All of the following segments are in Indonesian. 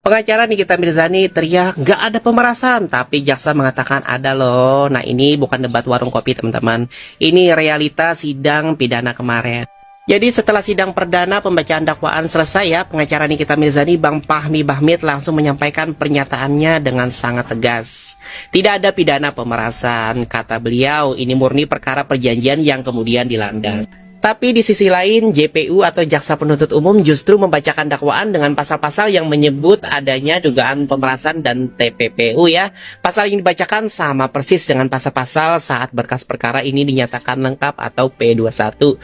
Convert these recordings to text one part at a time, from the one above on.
Pengacara Nikita Mirzani teriak, nggak ada pemerasan, tapi jaksa mengatakan ada loh. Nah ini bukan debat warung kopi teman-teman, ini realita sidang pidana kemarin. Jadi setelah sidang perdana pembacaan dakwaan selesai ya, pengacara Nikita Mirzani Bang Fahmi Bahmid langsung menyampaikan pernyataannya dengan sangat tegas. Tidak ada pidana pemerasan, kata beliau, ini murni perkara perjanjian yang kemudian dilanggar. Tapi di sisi lain, JPU atau Jaksa Penuntut Umum justru membacakan dakwaan dengan pasal-pasal yang menyebut adanya dugaan pemerasan dan TPPU ya. Pasal yang dibacakan sama persis dengan pasal-pasal saat berkas perkara ini dinyatakan lengkap atau P21.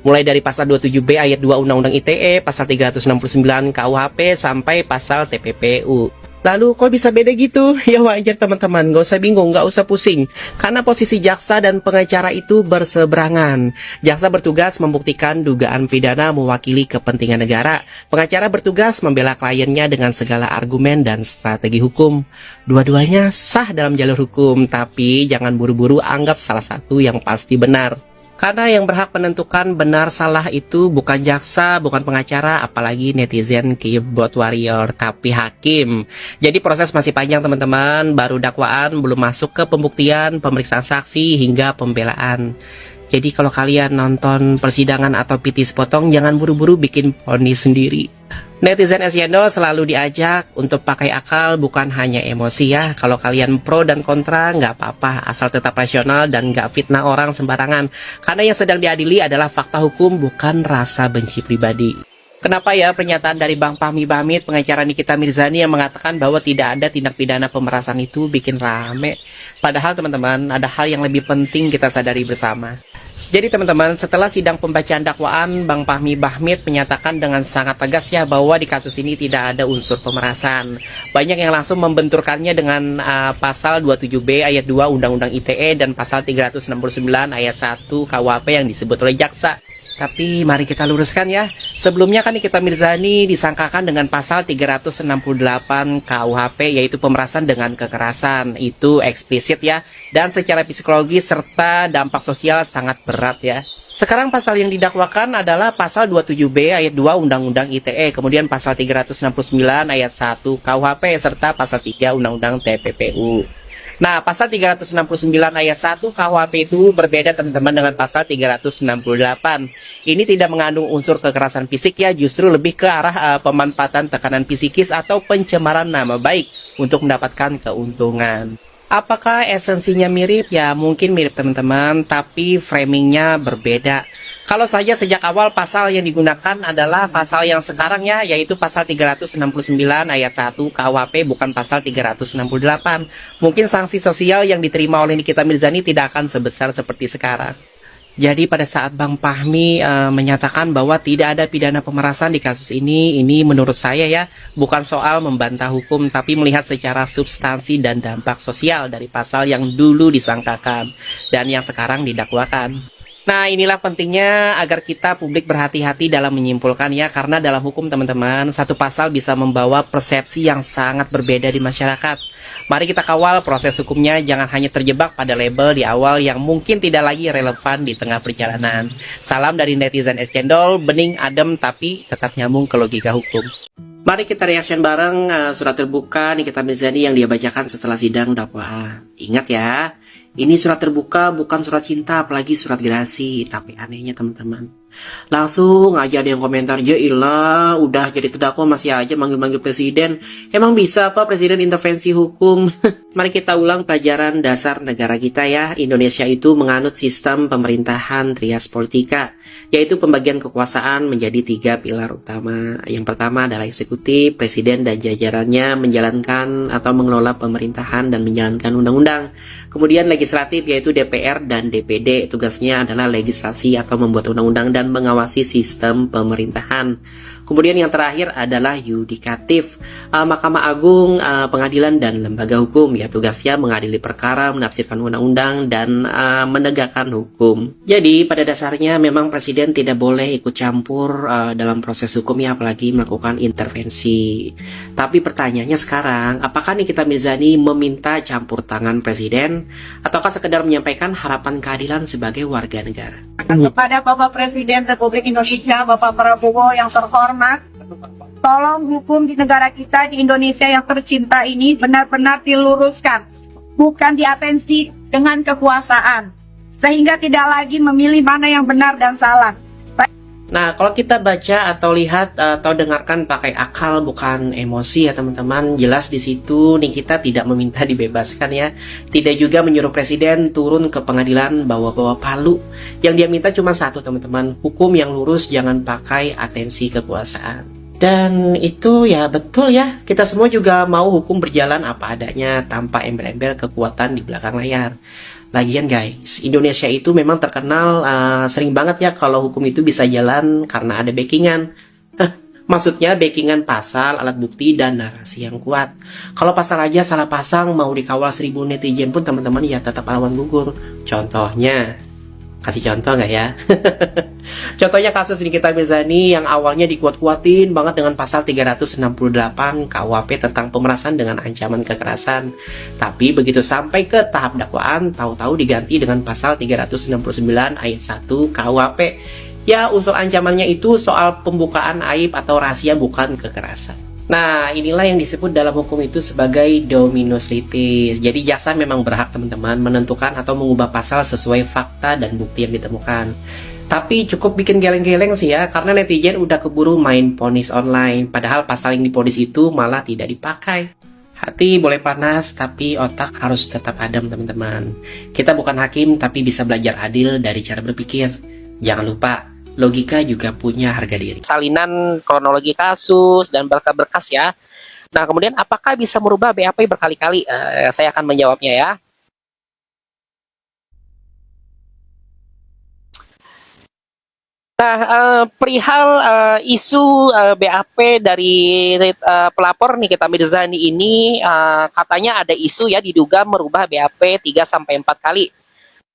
Mulai dari pasal 27B ayat 2 Undang-Undang ITE, pasal 369 KUHP, sampai pasal TPPU. Lalu kok bisa beda gitu? Ya wajar teman-teman, gak usah bingung, gak usah pusing. Karena posisi jaksa dan pengacara itu berseberangan. Jaksa bertugas membuktikan dugaan pidana mewakili kepentingan negara. Pengacara bertugas membela kliennya dengan segala argumen dan strategi hukum. Dua-duanya sah dalam jalur hukum, tapi jangan buru-buru anggap salah satu yang pasti benar. Karena yang berhak menentukan benar salah itu bukan jaksa, bukan pengacara, apalagi netizen keyboard warrior, tapi hakim. Jadi proses masih panjang teman-teman, baru dakwaan, belum masuk ke pembuktian, pemeriksaan saksi, hingga pembelaan. Jadi kalau kalian nonton persidangan atau PT sepotong, jangan buru-buru bikin vonis sendiri. Netizen Escendol selalu diajak untuk pakai akal, bukan hanya emosi ya. Kalau kalian pro dan kontra, nggak apa-apa, asal tetap rasional dan nggak fitnah orang sembarangan. Karena yang sedang diadili adalah fakta hukum, bukan rasa benci pribadi. Kenapa ya pernyataan dari Bang Fahmi Bahmid, pengacara Nikita Mirzani yang mengatakan bahwa tidak ada tindak pidana pemerasan itu bikin rame? Padahal teman-teman, ada hal yang lebih penting kita sadari bersama. Jadi teman-teman, setelah sidang pembacaan dakwaan, Bang Fahmi Bahmid menyatakan dengan sangat tegas ya bahwa di kasus ini tidak ada unsur pemerasan. Banyak yang langsung membenturkannya dengan pasal 27B ayat 2 Undang-Undang ITE dan pasal 369 ayat 1 KUHP yang disebut oleh jaksa. Tapi mari kita luruskan ya. Sebelumnya kan Nikita Mirzani disangkakan dengan pasal 368 KUHP, yaitu pemerasan dengan kekerasan. Itu eksplisit ya, dan secara psikologis serta dampak sosial sangat berat ya. Sekarang pasal yang didakwakan adalah pasal 27B ayat 2 Undang-Undang ITE, kemudian pasal 369 ayat 1 KUHP, serta pasal 3 Undang-Undang TPPU. Nah, pasal 369 ayat 1 KUHP itu berbeda teman-teman dengan pasal 368. Ini tidak mengandung unsur kekerasan fisik ya, justru lebih ke arah pemanfaatan tekanan psikis atau pencemaran nama baik untuk mendapatkan keuntungan. Apakah esensinya mirip? Ya mungkin mirip teman-teman, tapi framingnya berbeda. Kalau saja sejak awal pasal yang digunakan adalah pasal yang sekarang ya, yaitu pasal 369 ayat 1 KUHP, bukan pasal 368. Mungkin sanksi sosial yang diterima oleh Nikita Mirzani tidak akan sebesar seperti sekarang. Jadi pada saat Bang Fahmi menyatakan bahwa tidak ada pidana pemerasan di kasus ini menurut saya ya, bukan soal membantah hukum, tapi melihat secara substansi dan dampak sosial dari pasal yang dulu disangkakan dan yang sekarang didakwakan. Nah inilah pentingnya agar kita publik berhati-hati dalam menyimpulkan ya, karena dalam hukum teman-teman, satu pasal bisa membawa persepsi yang sangat berbeda di masyarakat. Mari kita kawal proses hukumnya, jangan hanya terjebak pada label di awal yang mungkin tidak lagi relevan di tengah perjalanan. Salam dari netizen Escendol, bening, adem, tapi tetap nyambung ke logika hukum. Mari kita reaction bareng surat terbuka Nikita Mirzani yang dia bacakan setelah sidang dakwaan. Ingat ya, ini surat terbuka, bukan surat cinta, apalagi surat gerasi. Tapi anehnya teman-teman, langsung aja ada yang komentar, ya ilah, udah jadi terdakwa masih aja manggil-manggil presiden. Emang bisa apa presiden intervensi hukum? Mari kita ulang pelajaran dasar negara kita ya. Indonesia itu menganut sistem pemerintahan trias politika, yaitu pembagian kekuasaan menjadi 3 pilar utama. Yang pertama adalah eksekutif, presiden dan jajarannya menjalankan atau mengelola pemerintahan dan menjalankan undang-undang. Kemudian legislatif, yaitu DPR dan DPD, tugasnya adalah legislasi atau membuat undang-undang dan mengawasi sistem pemerintahan. Kemudian yang terakhir adalah yudikatif, Mahkamah Agung, pengadilan dan lembaga hukum, ya tugasnya mengadili perkara, menafsirkan undang-undang dan menegakkan hukum. Jadi pada dasarnya memang presiden tidak boleh ikut campur dalam proses hukum ya, apalagi melakukan intervensi. Tapi pertanyaannya sekarang, apakah Nikita Mirzani meminta campur tangan presiden ataukah sekedar menyampaikan harapan keadilan sebagai warga negara? Kepada Bapak Presiden Republik Indonesia, Bapak Prabowo yang terhormat, Tolong hukum di negara kita, di Indonesia yang tercinta ini benar-benar diluruskan, bukan diatensi dengan kekuasaan, sehingga tidak lagi memilih mana yang benar dan salah. Nah, kalau kita baca atau lihat atau dengarkan pakai akal bukan emosi ya teman-teman, jelas di situ Nikita tidak meminta dibebaskan ya. Tidak juga menyuruh presiden turun ke pengadilan bawa-bawa palu. Yang dia minta cuma satu teman-teman, hukum yang lurus, jangan pakai atensi kekuasaan. Dan itu ya betul ya, kita semua juga mau hukum berjalan apa adanya tanpa embel-embel kekuatan di belakang layar. Lagian guys, Indonesia itu memang terkenal sering banget ya kalau hukum itu bisa jalan karena ada backingan. Maksudnya backingan pasal, alat bukti, dan narasi yang kuat. Kalau pasal aja salah pasang mau dikawal 1000 netizen pun teman-teman ya tetap lawan gugur. Contohnya, kasih contoh nggak ya? Contohnya kasus Nikita Mirzani yang awalnya dikuat-kuatin banget dengan pasal 368 KUHP tentang pemerasan dengan ancaman kekerasan. Tapi begitu sampai ke tahap dakwaan, tahu-tahu diganti dengan pasal 369 ayat 1 KUHP. Ya, unsur ancamannya itu soal pembukaan aib atau rahasia, bukan kekerasan. Nah, inilah yang disebut dalam hukum itu sebagai dominus litis. Jadi jaksa memang berhak teman-teman menentukan atau mengubah pasal sesuai fakta dan bukti yang ditemukan. Tapi cukup bikin geleng-geleng sih ya, karena netizen udah keburu main ponis online, padahal pasal yang diponis itu malah tidak dipakai. Hati boleh panas, tapi otak harus tetap adem teman-teman. Kita bukan hakim, tapi bisa belajar adil dari cara berpikir. Jangan lupa, logika juga punya harga diri. Salinan kronologi kasus dan berkas-berkas ya. Nah, kemudian apakah bisa merubah BAP berkali-kali? Saya akan menjawabnya ya. Nah, perihal isu BAP dari pelapor Nikita Mirzani ini, katanya ada isu ya diduga merubah BAP 3-4 kali.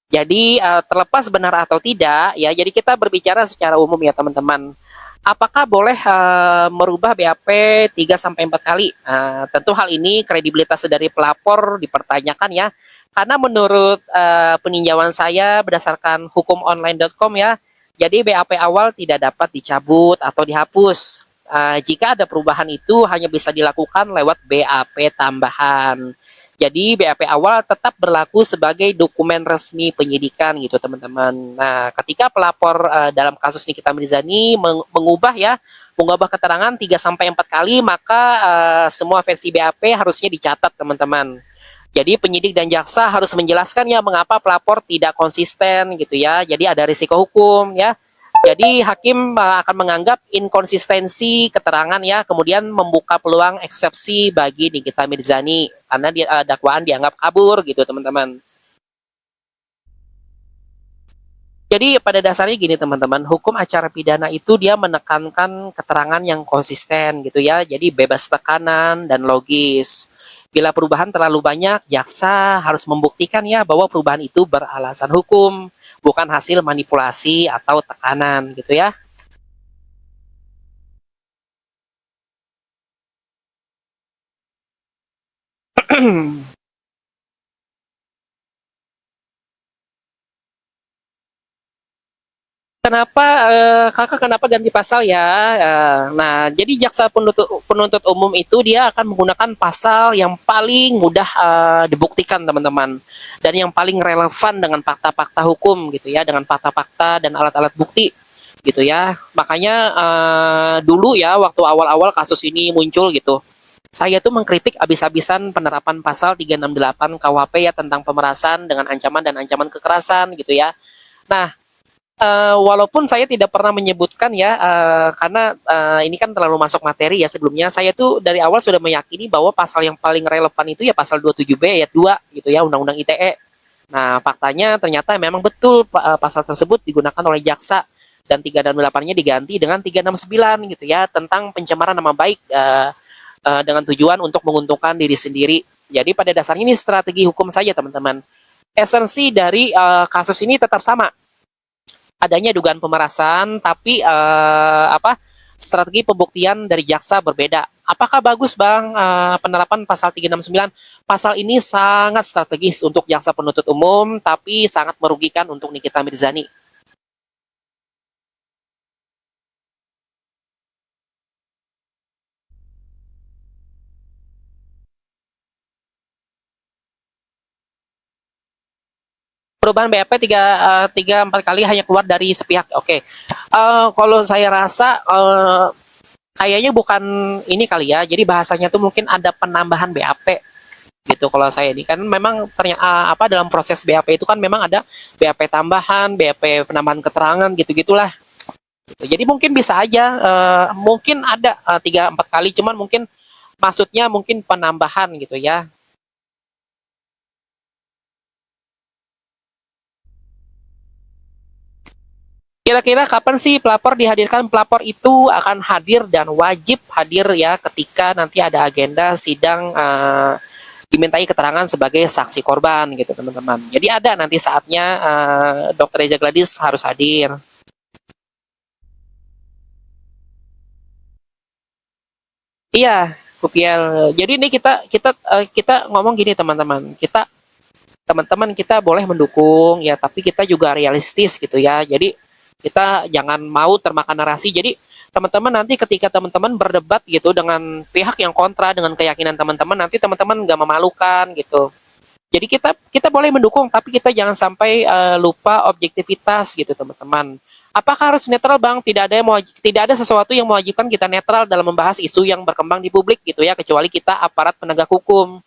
Jadi terlepas benar atau tidak ya, jadi kita berbicara secara umum ya teman-teman. Apakah boleh merubah BAP 3-4 kali? Tentu hal ini kredibilitas dari pelapor dipertanyakan ya. Karena menurut peninjauan saya berdasarkan hukumonline.com ya, jadi BAP awal tidak dapat dicabut atau dihapus. Jika ada perubahan itu hanya bisa dilakukan lewat BAP tambahan. Jadi BAP awal tetap berlaku sebagai dokumen resmi penyidikan gitu teman-teman. Nah, ketika pelapor dalam kasus Nikita Mirzani mengubah keterangan 3-4 kali, maka semua versi BAP harusnya dicatat teman-teman. Jadi penyidik dan jaksa harus menjelaskan ya mengapa pelapor tidak konsisten gitu ya. Jadi ada risiko hukum ya. Jadi hakim akan menganggap inkonsistensi keterangan ya, kemudian membuka peluang eksepsi bagi Nikita Mirzani karena dakwaan dianggap kabur gitu teman-teman. Jadi pada dasarnya gini teman-teman, hukum acara pidana itu dia menekankan keterangan yang konsisten gitu ya, jadi bebas tekanan dan logis. Bila perubahan terlalu banyak, jaksa harus membuktikan ya bahwa perubahan itu beralasan hukum, bukan hasil manipulasi atau tekanan gitu ya. Kenapa ganti pasal ya? Nah, jadi jaksa penuntut umum itu dia akan menggunakan pasal yang paling mudah dibuktikan teman-teman, dan yang paling relevan dengan fakta-fakta hukum gitu ya, dengan fakta-fakta dan alat-alat bukti gitu ya. Makanya dulu ya waktu awal-awal kasus ini muncul gitu, saya tuh mengkritik abis-abisan penerapan pasal 368 KUHP ya tentang pemerasan dengan ancaman dan ancaman kekerasan gitu ya. Nah, walaupun saya tidak pernah menyebutkan ya, karena ini kan terlalu masuk materi ya sebelumnya, saya tuh dari awal sudah meyakini bahwa pasal yang paling relevan itu ya pasal 27B ayat 2 gitu ya, Undang-Undang ITE. Nah, faktanya ternyata memang betul pasal tersebut digunakan oleh jaksa, dan 368-nya diganti dengan 369 gitu ya, tentang pencemaran nama baik dengan tujuan untuk menguntungkan diri sendiri. Jadi pada dasarnya ini strategi hukum saja teman-teman. Esensi dari kasus ini tetap sama, adanya dugaan pemerasan, tapi strategi pembuktian dari jaksa berbeda. Apakah bagus Bang penerapan pasal 369? Pasal ini sangat strategis untuk jaksa penuntut umum, tapi sangat merugikan untuk Nikita Mirzani. perubahan BAP tiga empat kali hanya keluar dari sepihak. Oke. Kalau saya rasa kayaknya bukan ini kali ya. Jadi bahasanya tuh mungkin ada penambahan BAP gitu. Kalau saya ini kan memang ternyata apa dalam proses BAP itu kan memang ada BAP tambahan, BAP penambahan keterangan gitu-gitulah. Gitu. Jadi mungkin bisa aja mungkin ada 3-4 kali, cuman mungkin maksudnya mungkin penambahan gitu ya. Kira-kira kapan sih pelapor dihadirkan? Pelapor itu akan hadir dan wajib hadir ya ketika nanti ada agenda sidang dimintai keterangan sebagai saksi korban gitu teman-teman. Jadi ada nanti saatnya Dr. Reza Gladys harus hadir. Iya, Kupiel. Jadi ini kita ngomong gini teman-teman. Teman-teman kita boleh mendukung ya, tapi kita juga realistis gitu ya. Jadi kita jangan mau termakan narasi. Jadi teman-teman nanti ketika teman-teman berdebat gitu dengan pihak yang kontra dengan keyakinan teman-teman, nanti teman-teman nggak memalukan gitu. Jadi kita boleh mendukung, tapi kita jangan sampai lupa objektivitas gitu teman-teman. Apakah harus netral bang? Tidak ada sesuatu yang mewajibkan kita netral dalam membahas isu yang berkembang di publik gitu ya, kecuali kita aparat penegak hukum.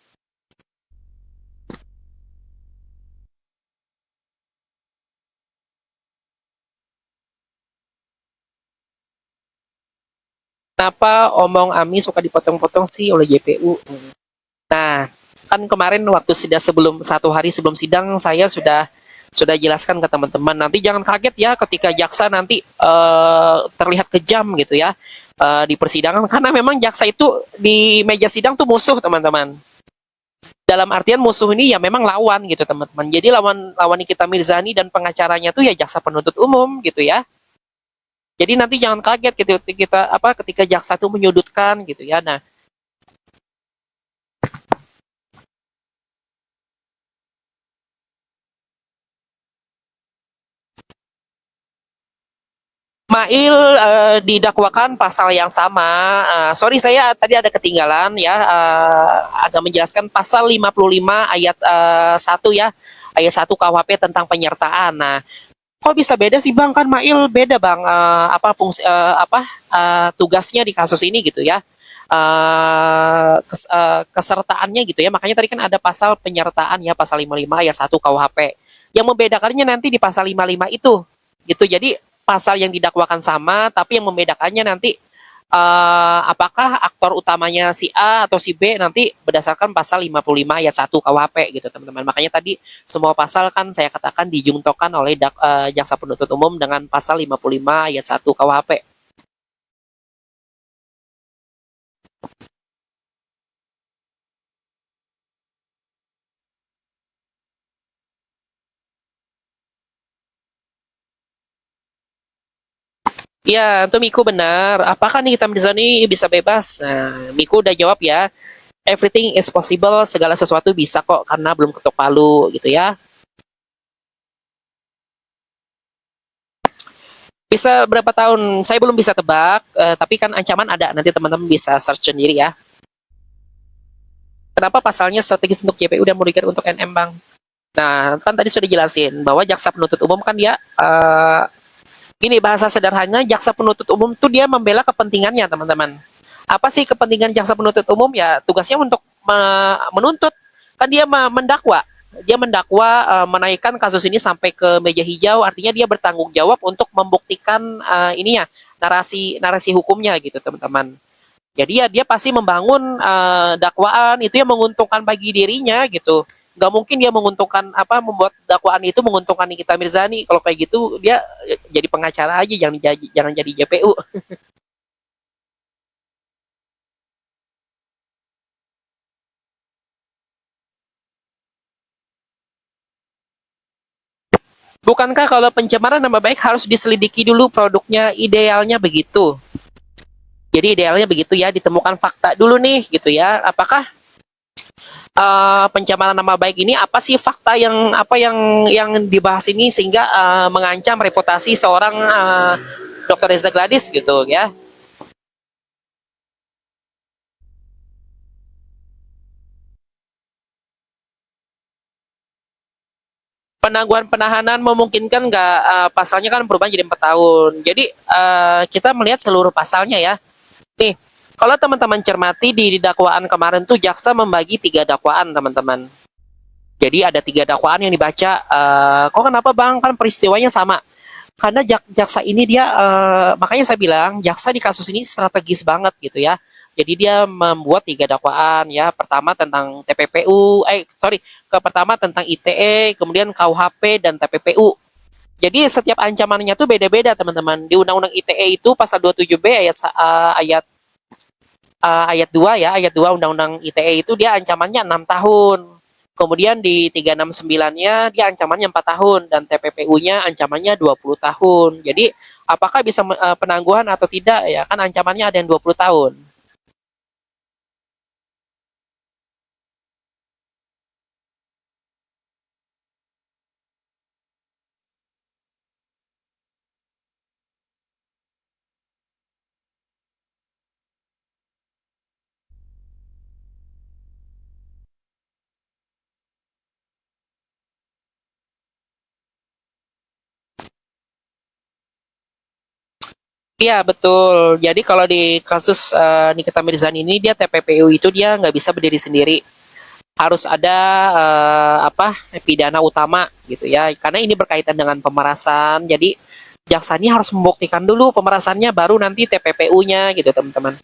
Kenapa omong Ami suka dipotong-potong sih oleh JPU? Nah, kan kemarin waktu sidang sebelum 1 hari sebelum sidang saya sudah jelaskan ke teman-teman. Nanti jangan kaget ya ketika jaksa nanti terlihat kejam gitu ya di persidangan, karena memang jaksa itu di meja sidang tuh musuh teman-teman. Dalam artian musuh ini ya memang lawan gitu teman-teman. Jadi lawan Nikita Mirzani dan pengacaranya tuh ya jaksa penuntut umum gitu ya. Jadi nanti jangan kaget gitu ketika jaksa itu menyudutkan gitu ya. Nah, Mail didakwakan pasal yang sama. Sorry saya tadi ada ketinggalan ya. Agak menjelaskan pasal 55 ayat 1 ya. Ayat 1 KUHP tentang penyertaan. Nah, kok bisa beda sih Bang? Kan Mail beda Bang tugasnya di kasus ini gitu ya. Kesertaannya gitu ya. Makanya tadi kan ada pasal penyertaan ya, pasal 55 ayat 1 KUHP. Yang membedakannya nanti di pasal 55 itu. Gitu. Jadi pasal yang didakwakan sama, tapi yang membedakannya nanti apakah aktor utamanya si A atau si B nanti berdasarkan pasal 55 ayat 1 KUHP gitu teman-teman. Makanya tadi semua pasal kan saya katakan dijungtokan oleh jaksa penuntut umum dengan pasal 55 ayat 1 KUHP. Iya, itu Miku benar. Apakah nih Nikita Mirzani bisa bebas? Nah, Miku udah jawab ya. Everything is possible, segala sesuatu bisa kok karena belum ketok palu gitu ya. Bisa berapa tahun? Saya belum bisa tebak, tapi kan ancaman ada. Nanti teman-teman bisa search sendiri ya. Kenapa pasalnya strategis untuk JPU dan merugikan untuk NM, Bang? Nah, kan tadi sudah dijelasin bahwa jaksa penuntut umum kan dia gini bahasa sederhananya jaksa penuntut umum tuh dia membela kepentingannya, teman-teman. Apa sih kepentingan jaksa penuntut umum? Ya tugasnya untuk menuntut, kan dia mendakwa. Dia mendakwa menaikkan kasus ini sampai ke meja hijau, artinya dia bertanggung jawab untuk membuktikan ininya narasi narasi hukumnya gitu teman-teman. Jadi ya dia pasti membangun dakwaan itu yang menguntungkan bagi dirinya gitu. Nggak mungkin dia menguntungkan membuat dakwaan itu menguntungkan Nikita Mirzani. Kalau kayak gitu dia jadi pengacara aja, jangan jadi JPU. Bukankah kalau pencemaran nama baik harus diselidiki dulu produknya? Idealnya begitu. Jadi idealnya begitu ya, ditemukan fakta dulu nih gitu ya. Apakah pencemaran nama baik ini apa sih fakta yang dibahas ini sehingga mengancam reputasi seorang Dr. Reza Gladys gitu ya. penangguhan penahanan memungkinkan nggak, pasalnya kan perubahan jadi 4 tahun. Jadi kita melihat seluruh pasalnya ya. Nih, kalau teman-teman cermati di dakwaan kemarin tuh jaksa membagi 3 dakwaan teman-teman. Jadi ada 3 dakwaan yang dibaca. Kok kenapa bang? Kan peristiwanya sama. Karena jaksa ini dia, makanya saya bilang jaksa di kasus ini strategis banget gitu ya. Jadi dia membuat 3 dakwaan ya. Pertama tentang TPPU, pertama tentang ITE, kemudian KUHP dan TPPU. Jadi setiap ancamannya tuh beda-beda teman-teman. Di Undang-Undang ITE itu pasal 27B ayat 2 ya, ayat 2 Undang-Undang ITE itu dia ancamannya 6 tahun. Kemudian di 369-nya dia ancamannya 4 tahun dan TPPU-nya ancamannya 20 tahun. Jadi apakah bisa penangguhan atau tidak ya? Kan ancamannya ada yang 20 tahun. Iya betul. Jadi kalau di kasus Nikita Mirzani ini dia TPPU itu dia nggak bisa berdiri sendiri. Harus ada pidana utama gitu ya. Karena ini berkaitan dengan pemerasan. Jadi jaksanya harus membuktikan dulu pemerasannya baru nanti TPPU-nya gitu teman-teman.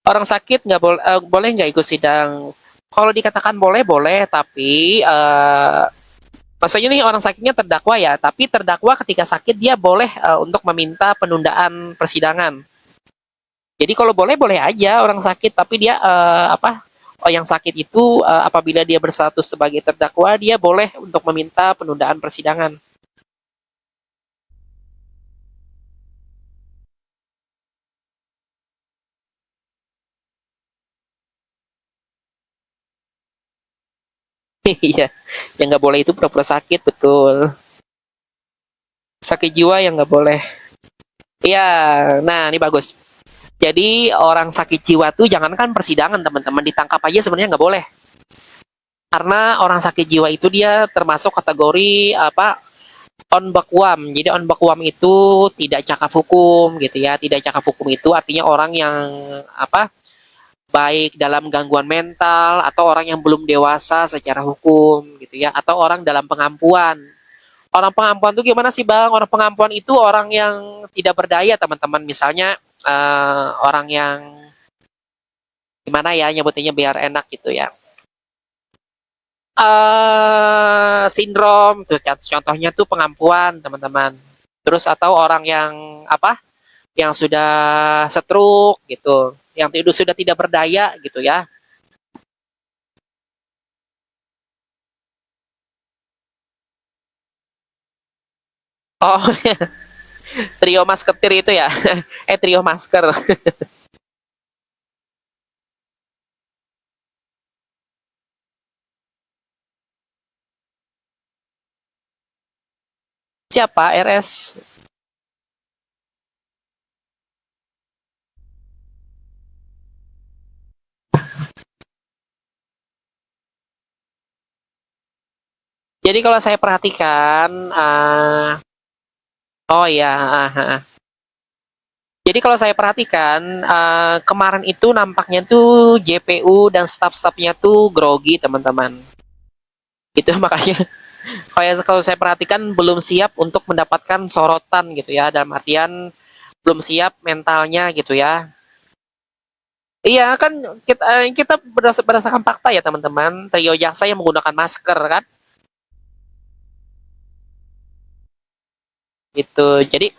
Orang sakit nggak boleh boleh nggak ikut sidang. Kalau dikatakan boleh boleh, tapi maksudnya nih orang sakitnya terdakwa ya, tapi terdakwa ketika sakit dia boleh untuk meminta penundaan persidangan. Jadi kalau boleh boleh aja orang sakit, tapi dia yang sakit itu apabila dia berstatus sebagai terdakwa dia boleh untuk meminta penundaan persidangan. Iya, yang nggak boleh itu pura-pura sakit betul. Sakit jiwa yang nggak boleh. Iya, nah ini bagus. Jadi orang sakit jiwa tuh jangankan persidangan teman-teman, ditangkap aja sebenarnya nggak boleh. Karena orang sakit jiwa itu dia termasuk kategori on bakwam. Jadi on bakwam itu tidak cakap hukum gitu ya. Tidak cakap hukum itu artinya orang yang baik dalam gangguan mental atau orang yang belum dewasa secara hukum gitu ya, atau orang dalam pengampuan. Orang pengampuan itu gimana sih bang? Orang pengampuan itu orang yang tidak berdaya teman-teman. Misalnya orang yang gimana ya nyebutinnya biar enak gitu ya. Sindrom, terus contohnya tuh pengampuan teman-teman. Terus atau orang yang yang sudah stroke gitu, yang sudah tidak berdaya gitu ya. Oh, trio masketir itu ya. Trio masker. Siapa? RS. Jadi kalau saya perhatikan, oh ya, jadi kalau saya perhatikan kemarin itu nampaknya tuh JPU dan staf-stafnya tuh grogi teman-teman. Itu makanya kalau saya perhatikan belum siap untuk mendapatkan sorotan gitu ya, dalam artian belum siap mentalnya gitu ya. Iya kan kita berdasarkan fakta ya teman-teman, trio jaksa yang menggunakan masker kan, gitu. Jadi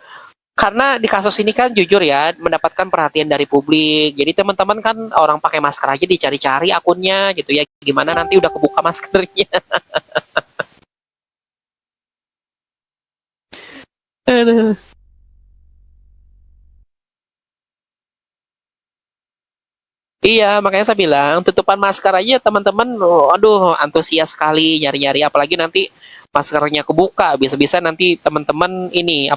karena di kasus ini kan jujur ya mendapatkan perhatian dari publik. Jadi teman-teman kan orang pakai masker aja dicari-cari akunnya gitu ya. Gimana nanti udah kebuka maskernya. Aduh. Iya, makanya saya bilang tutupan masker aja teman-teman, oh, aduh antusias sekali nyari-nyari apalagi nanti maskernya kebuka, bisa-bisa nanti teman-teman ini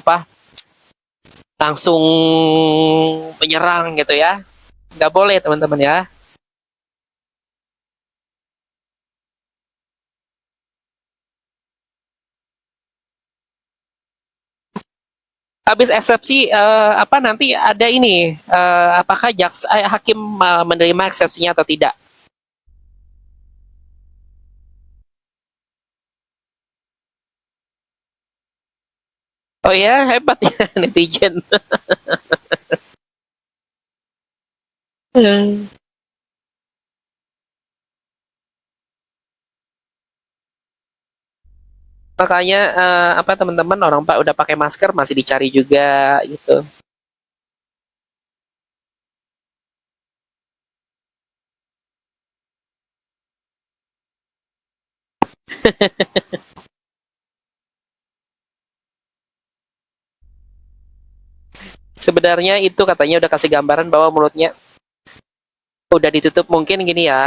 langsung menyerang gitu ya. Nggak boleh teman-teman ya. habis eksepsi apa nanti ada ini apakah hakim menerima eksepsinya atau tidak? Oh ya, hebat ya netizen. Makanya apa teman-teman orang Pak udah pakai masker masih dicari juga gitu. Sebenarnya itu katanya udah kasih gambaran bahwa mulutnya udah ditutup, mungkin gini ya,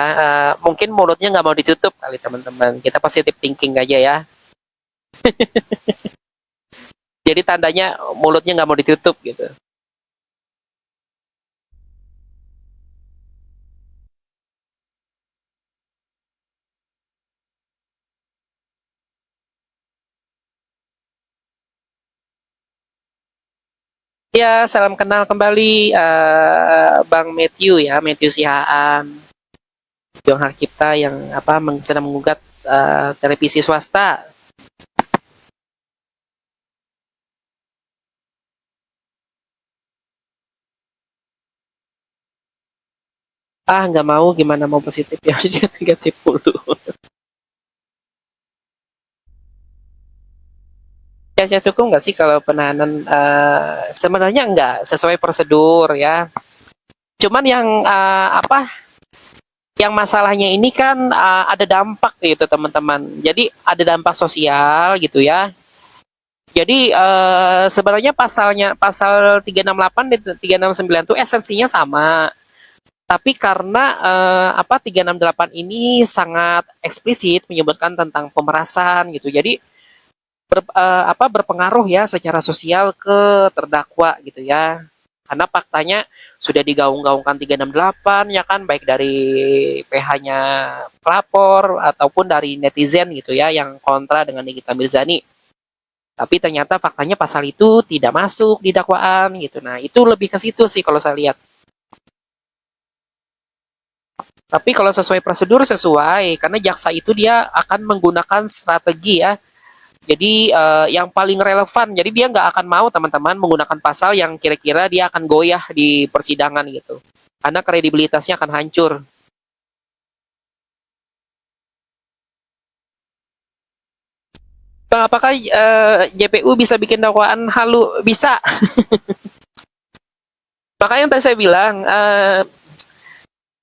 mungkin mulutnya nggak mau ditutup kali teman-teman. Kita positive thinking aja ya. Jadi tandanya mulutnya nggak mau ditutup gitu. Ya, salam kenal kembali Bang Matthew ya, Matthew Sihaan, Jong Hak Cipta yang apa sedang menggugat televisi swasta. Ah, nggak mau, gimana mau positif ya, dia negatif dulu. Ya, saya cukup nggak sih kalau penahanan sebenarnya nggak sesuai prosedur ya. Cuman yang apa yang masalahnya ini kan ada dampak gitu teman-teman. Jadi ada dampak sosial gitu ya. Jadi sebenarnya pasal 368 dan 369 itu esensinya sama. Tapi karena apa 368 ini sangat eksplisit menyebutkan tentang pemerasan gitu. Jadi apa berpengaruh ya secara sosial ke terdakwa gitu ya. Karena faktanya sudah digaung-gaungkan 368 ya kan, baik dari PH-nya pelapor ataupun dari netizen gitu ya yang kontra dengan Nikita Mirzani. Tapi ternyata faktanya pasal itu tidak masuk di dakwaan gitu. Nah, itu lebih ke situ sih kalau saya lihat. Tapi kalau sesuai prosedur sesuai, karena jaksa itu dia akan menggunakan strategi ya. Jadi yang paling relevan, jadi dia nggak akan mau teman-teman menggunakan pasal yang kira-kira dia akan goyah di persidangan gitu. Karena kredibilitasnya akan hancur. Bang, apakah JPU bisa bikin dakwaan halu? Bisa. Makanya yang tadi saya bilang,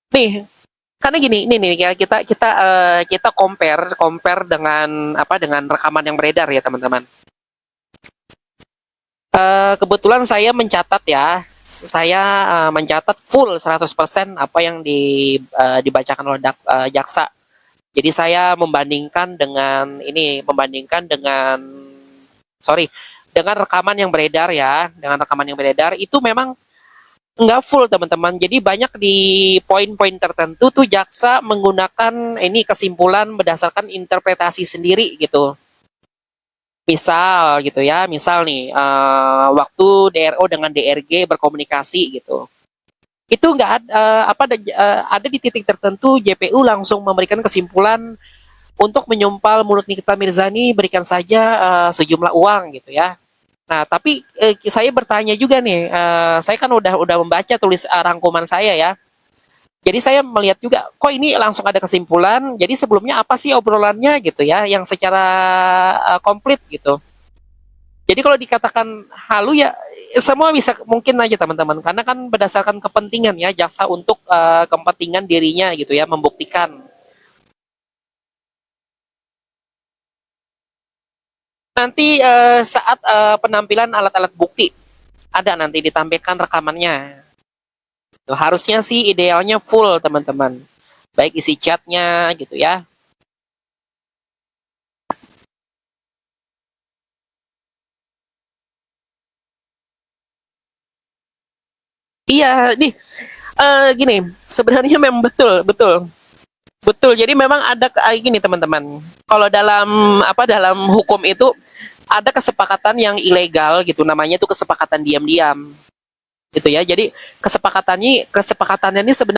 nih, karena gini, ini nih ya kita kita kita compare dengan apa dengan rekaman yang beredar ya teman-teman. Kebetulan saya mencatat ya, saya mencatat full 100% apa yang dibacakan oleh jaksa. Jadi saya membandingkan dengan sorry, dengan rekaman yang beredar ya, dengan rekaman yang beredar itu memang nggak full teman-teman. Jadi banyak di poin-poin tertentu tuh jaksa menggunakan ini kesimpulan berdasarkan interpretasi sendiri gitu. Misal gitu ya, misal nih waktu DRO dengan DRG berkomunikasi gitu. Itu nggak ada ada di titik tertentu JPU langsung memberikan kesimpulan untuk menyumpal mulut Nikita Mirzani berikan saja sejumlah uang gitu ya. Nah, tapi saya bertanya juga nih, saya kan udah membaca tulis rangkuman saya ya. Jadi saya melihat juga, kok ini langsung ada kesimpulan. Jadi sebelumnya apa sih obrolannya gitu ya, yang secara komplit gitu. Jadi kalau dikatakan halu ya semua bisa mungkin aja teman-teman, karena kan berdasarkan kepentingan ya jaksa untuk kepentingan dirinya gitu ya, membuktikan. Nanti saat penampilan alat-alat bukti ada nanti ditampilkan rekamannya. Tuh, harusnya sih idealnya full teman-teman. Baik isi chatnya gitu ya. Iya, nih gini, sebenarnya memang betul, betul. Betul. Jadi memang ada gini teman-teman. Kalau dalam apa dalam hukum itu ada kesepakatan yang ilegal gitu, namanya tuh kesepakatan diam-diam gitu ya. Jadi kesepakatannya ini sebenarnya